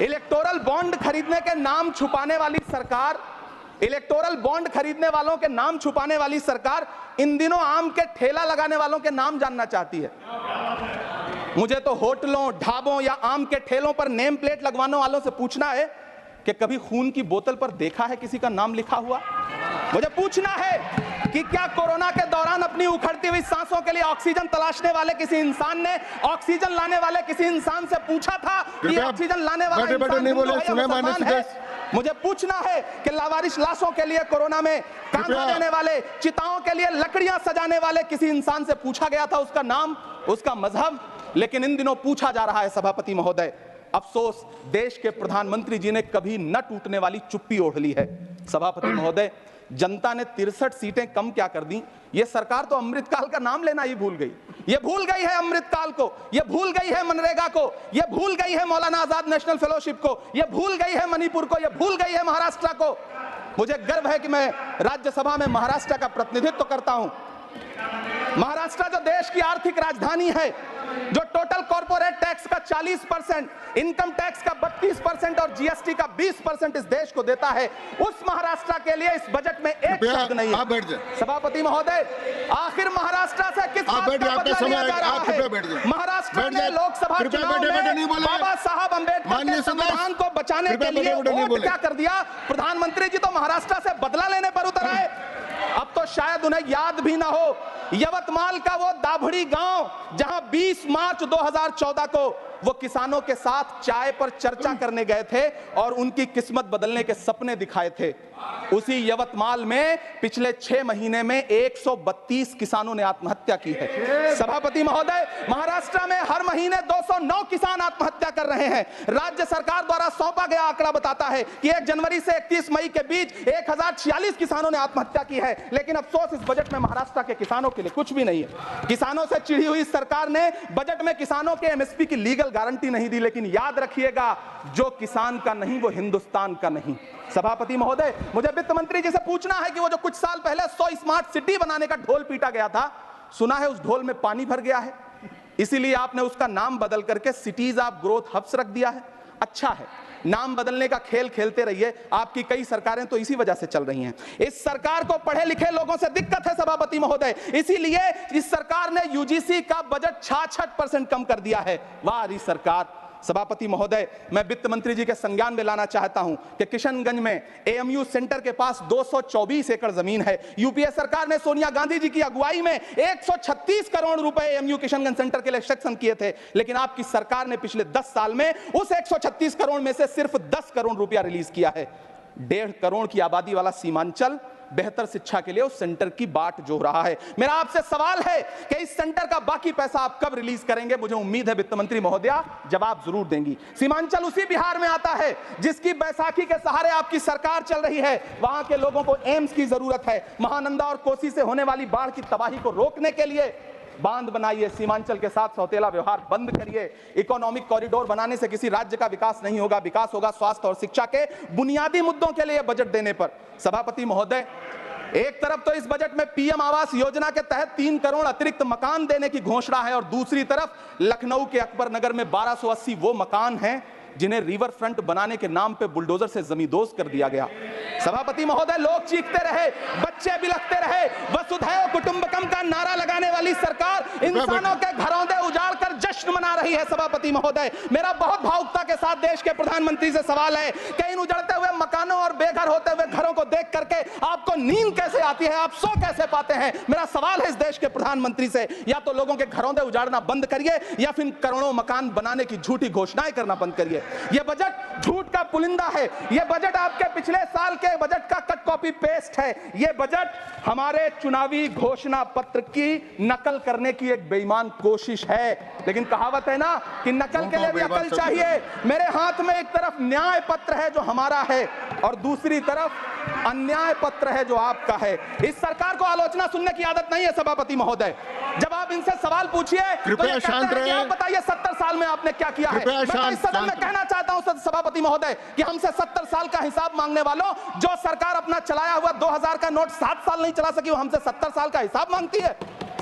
Electoral bond खरीदने के नाम छुपाने वाली सरकार, इलेक्टोरल बॉन्ड खरीदने वालों के नाम छुपाने वाली सरकार इन दिनों आम के ठेला लगाने वालों के नाम जानना चाहती है। मुझे तो होटलों, ढाबों या आम के ठेलों पर नेम प्लेट लगवाने वालों से पूछना है कि कभी खून की बोतल पर देखा है किसी का नाम लिखा हुआ? मुझे पूछना है कि क्या कोरोना के दौरान अपनी उखड़ती हुई सांसों के लिए ऑक्सीजन तलाशने वाले किसी इंसान ने ऑक्सीजन लाने वाले किसी इंसान से पूछा था कि ऑक्सीजन लाने वाला इंसान है? मुझे पूछना है कि लावारिस लाशों के लिए कोरोना में कांधा देने वाले, चिताओं के लिए लकड़ियां सजाने वाले किसी इंसान से पूछा गया था उसका नाम, उसका मजहब? लेकिन इन दिनों पूछा जा रहा है सभापति महोदय। अफसोस, देश के प्रधानमंत्री जी ने कभी न टूटने वाली चुप्पी ओढ़ ली है। सभापति महोदय, जनता ने 63 सीटें कम क्या कर दी? ये सरकार तो अमृतकाल का नाम लेना ही भूल गई। ये भूल गई है अमृतकाल को, ये भूल गई है मनरेगा को, ये भूल गई है मौलाना आजाद नेशनल फेलोशिप को, ये भूल गई है मणिपुर को, ये भूल गई है महाराष्ट्र को। मुझे गर्व है कि मैं राज्यसभा में महाराष्ट्र का प्रतिनिधित्व करता हूं। महाराष्ट्र जो देश की आर्थिक राजधानी है, जो टोटल कॉर्पोरेट टैक्स का 40%, इनकम टैक्स का 32% और जीएसटी का 20% इस देश को देता है, उस महाराष्ट्र के लिए इस बजट में एक शब्द नहीं है। सभापति महोदय, आखिर महाराष्ट्र से किस बात का बदला लिया जा रहा है? महाराष्ट्र में लोकसभा चुनाव में बाबा साहब अम्बेडकर के संविधान को बचाने के लिए वोट क्या कर दिया? प्रधानमंत्री जी तो महाराष्ट्र से बदला लेने पर उतर आए। अब तो शायद उन्हें याद भी ना हो यवतमाल का वो दाभड़ी गांव जहां 20 मार्च 2014 को वो किसानों के साथ चाय पर चर्चा करने गए थे और उनकी किस्मत बदलने के सपने दिखाए थे। उसी यवतमाल में पिछले 6 महीने में 132 किसानों ने आत्महत्या की है। सभापति महोदय, महाराष्ट्र में हर महीने 209 किसान आत्महत्या कर रहे हैं। राज्य सरकार द्वारा सौंपा गया आंकड़ा बताता है कि 1 जनवरी से 31 मई के बीच 1046 किसानों ने आत्महत्या की है। लेकिन अफसोस, इस बजट में महाराष्ट्र के किसानों के लिए कुछ भी नहीं है। किसानों से चिढ़ी हुई सरकार ने बजट में किसानों के एमएसपी की लीगल गारंटी नहीं दी। लेकिन याद रखिएगा, जो किसान का नहीं वो हिंदुस्तान का नहीं। सभापति महोदय, मुझे वित्त मंत्री जी से पूछना है कि वो जो कुछ साल पहले 100 स्मार्ट सिटी बनाने का ढोल पीटा गया था, सुना है उस ढोल में पानी भर गया है, इसीलिए आपने उसका नाम बदल करके सिटीज ऑफ ग्रोथ हब्स रख दिया है। अच्छा है, नाम बदलने का खेल खेलते रहिए। आपकी कई सरकारें तो इसी वजह से चल रही हैं। इस सरकार को पढ़े लिखे लोगों से दिक्कत है सभापति महोदय, इसीलिए इस सरकार ने यूजीसी का बजट 66% कम कर दिया है। वाह रही सरकार। सभापति महोदय, मैं वित्त मंत्री जी के संज्ञान में लाना चाहता हूं कि किशनगंज में एएमयू सेंटर के पास 224 एकड़ जमीन है। यूपीए सरकार ने सोनिया गांधी जी की अगुवाई में 136 करोड़ रुपए एएमयू किशनगंज सेंटर के लिए सेक्शन किए थे। लेकिन आपकी सरकार ने पिछले 10 साल में उस 136 करोड़ में से सिर्फ 10 करोड़ रुपया रिलीज किया है। 1.5 करोड़ की आबादी वाला सीमांचल बेहतर शिक्षा के लिए उस सेंटर की बाट जो रहा है। मेरा आपसे सवाल है कि इस सेंटर का बाकी पैसा आप कब रिलीज करेंगे? मुझे उम्मीद है वित्त मंत्री महोदया जवाब जरूर देंगी। सीमांचल उसी बिहार में आता है जिसकी बैसाखी के सहारे आपकी सरकार चल रही है। वहां के लोगों को एम्स की जरूरत है। महानंदा और कोसी से होने वाली बाढ़ की तबाही को रोकने के लिए बांध बनाइए, सीमांचल के साथ सौतेला व्यवहार बंद करिए। इकोनॉमिक कॉरिडोर बनाने से किसी राज्य का विकास नहीं होगा, विकास होगा स्वास्थ्य और शिक्षा के बुनियादी मुद्दों के लिए बजट देने पर। सभापति महोदय, एक तरफ तो इस बजट में पीएम आवास योजना के तहत 3 करोड़ अतिरिक्त मकान देने की घोषणा है और दूसरी तरफ लखनऊ के अकबर नगर में 1280 वो मकान हैं जिन्हें रिवर फ्रंट बनाने के नाम पे बुलडोजर से जमींदोज कर दिया गया। सभापति महोदय, लोग चीखते रहे, बच्चे बिलखते रहे, वसुधैव कुटुंबकम का नारा लगाने वाली सरकार इंसानों के घरों दे उजाड़ कर जश्न मना रही है। सभापति महोदय, मेरा बहुत भावुकता के साथ देश के प्रधानमंत्री से सवाल है कि इन उजड़ते हुए मकानों और बेघर होते हुए घरों को देख करके आपको नींद कैसे आती है? आप सो कैसे पाते हैं? मेरा सवाल है इस देश के प्रधानमंत्री से, या तो लोगों के घरों दे उजाड़ना बंद करिए या फिर करोड़ों मकान बनाने की झूठी घोषणाएं करना बंद करिए। यह बजट झूठ का पुलिंदा है। यह बजट आपके पिछले साल के बजट का कट कॉपी पेस्ट है। यह बजट हमारे चुनावी घोषणा पत्र की नकल करने की एक बेईमान कोशिश है। लेकिन कहावत है ना कि नकल के लिए भी अकल चाहिए। मेरे हाथ में एक तरफ न्याय पत्र है जो हमारा है और दूसरी तरफ अन्याय पत्र है जो आपका है। इस सरकार को आलोचना सुनने की आदत नहीं है सभापति महोदय। जब आप इनसे सवाल पूछिए तो शांत रहिए, आप बताइए 70 साल में आपने क्या किया है। मैं इस सदन में कहना चाहता हूं सभापति महोदय कि हमसे 70 साल का हिसाब मांगने वालों, जो सरकार अपना चलाया हुआ 2000 का नोट 7 साल नहीं चला सकी, वो हमसे 70 साल का हिसाब मांगती है।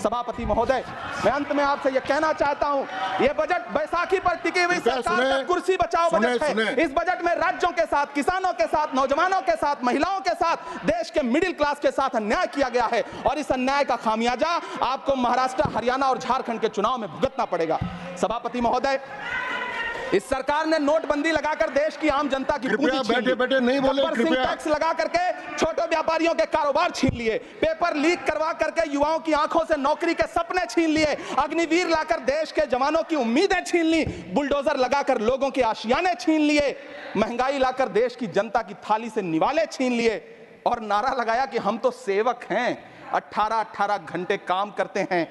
सभापति महोदय, मैं अंत में आपसे यह कहना चाहता हूं, यह बजट बैसाखी पर टिकी हुई सरकार का कुर्सी बचाओ बजट है। इस बजट में राज्यों के साथ, किसानों के साथ, नौजवानों के साथ, महिलाओं के साथ, देश के मिडिल क्लास के साथ अन्याय किया गया है और इस अन्याय का खामियाजा आपको महाराष्ट्र, हरियाणा और झारखंड के चुनाव में भुगतना पड़ेगा। सभापति महोदय, इस सरकार ने नोटबंदी लगाकर देश की आम जनता की पूंजी छीन ली, बैठे नहीं बोले, कृपया टैक्स लगा करके छोटे व्यापारियों के कारोबार छीन लिए, पेपर लीक करवा करके युवाओं की आंखों से नौकरी के सपने छीन लिए, अग्निवीर लाकर देश के जवानों की उम्मीदें छीन ली, बुलडोजर लगाकर लोगों के आशियाने छीन लिए, महंगाई लाकर देश की जनता की थाली से निवाले छीन लिए और नारा लगाया कि हम तो सेवक हैं, 18-18 घंटे काम करते हैं।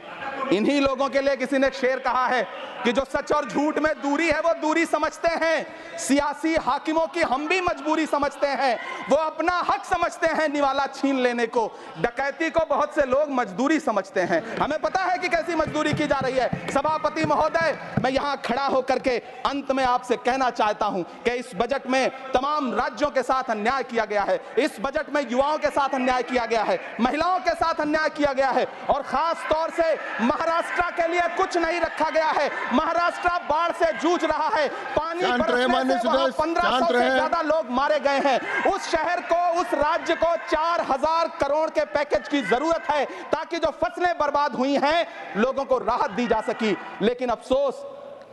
इन्हीं लोगों के लिए किसी ने शेर कहा है कि जो सच और झूठ में दूरी है वो दूरी समझते हैं, सियासी हाकिमों की हम भी मजबूरी समझते हैं, वो अपना हक समझते हैं निवाला छीन लेने को, डकैती को बहुत से लोग मजदूरी समझते हैं। हमें पता है कि कैसी मजदूरी की जा रही है। सभापति महोदय, मैं यहां खड़ा होकर के अंत में आपसे कहना चाहता हूं कि इस बजट में तमाम राज्यों के साथ अन्याय किया गया है, इस बजट में युवाओं के साथ अन्याय किया गया है, महिलाओं के साथ अन्याय किया गया है और खास तौर से महाराष्ट्र के लिए कुछ नहीं रखा गया है। महाराष्ट्र बाढ़ से जूझ रहा है, पानी बरसने से वहां 1500 से ज्यादा लोग मारे गए हैं। उस शहर को, उस राज्य को 4000 करोड़ के पैकेज की जरूरत है ताकि जो फसलें बर्बाद हुई हैं लोगों को राहत दी जा सकी, लेकिन अफसोस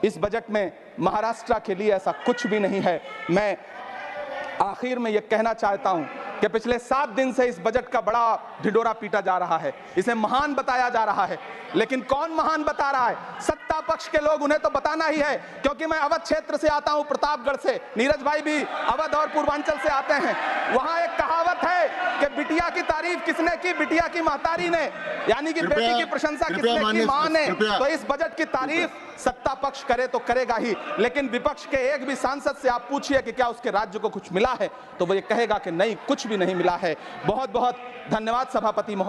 इस बजट में महाराष्ट्र के लिए ऐसा कुछ भी नहीं है। मैं आखिर में यह कहना चाहता हूं कि पिछले 7 दिन से इस बजट का बड़ा ढिंढोरा पीटा जा रहा है, इसे महान बताया जा रहा है, लेकिन कौन महान बता रहा है? सत्ता पक्ष के लोग, उन्हें तो बताना ही है, क्योंकि मैं अवध क्षेत्र से आता हूं, प्रतापगढ़ से, नीरज भाई भी अवध और पूर्वांचल से आते हैं। वहां एक कहावत है कि बिटिया की तारीफ किसने की? बिटिया की महतारी ने, यानी कि बेटी की प्रशंसा किसने की? मां ने। तो इस बजट की तारीफ सत्ता पक्ष करे तो करेगा ही, लेकिन विपक्ष के एक भी सांसद से आप पूछिए कि क्या उसके राज्य को कुछ मिला है, तो वो ये कहेगा कि नहीं, कुछ भी नहीं मिला है। बहुत बहुत धन्यवाद सभापति महोदय।